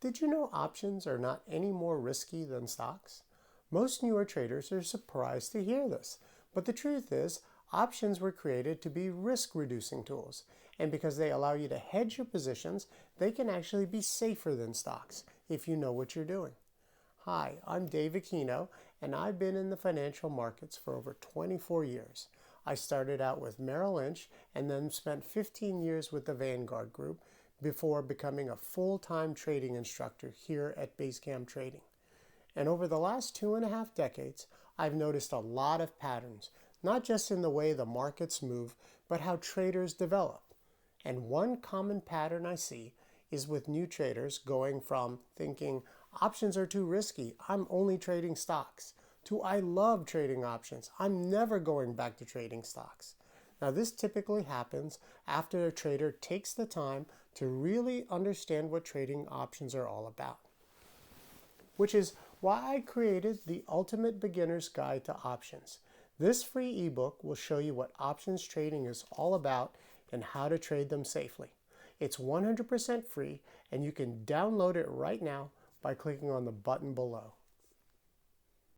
Did you know options are not any more risky than stocks? Most newer traders are surprised to hear this, but the truth is, options were created to be risk-reducing tools, and because they allow you to hedge your positions, they can actually be safer than stocks if you know what you're doing. Hi, I'm Dave Aquino, and I've been in the financial markets for over 24 years. I started out with Merrill Lynch and then spent 15 years with the Vanguard Group before becoming a full-time trading instructor here at Basecamp Trading. And over the last 2.5 decades, I've noticed a lot of patterns, not just in the way the markets move, but how traders develop. And one common pattern I see is with new traders going from thinking options are too risky, I'm only trading stocks, to I love trading options, I'm never going back to trading stocks. Now, this typically happens after a trader takes the time to really understand what trading options are all about, which is why I created the Ultimate Beginner's Guide to Options. This free ebook will show you what options trading is all about and how to trade them safely. It's 100% free, and you can download it right now by clicking on the button below.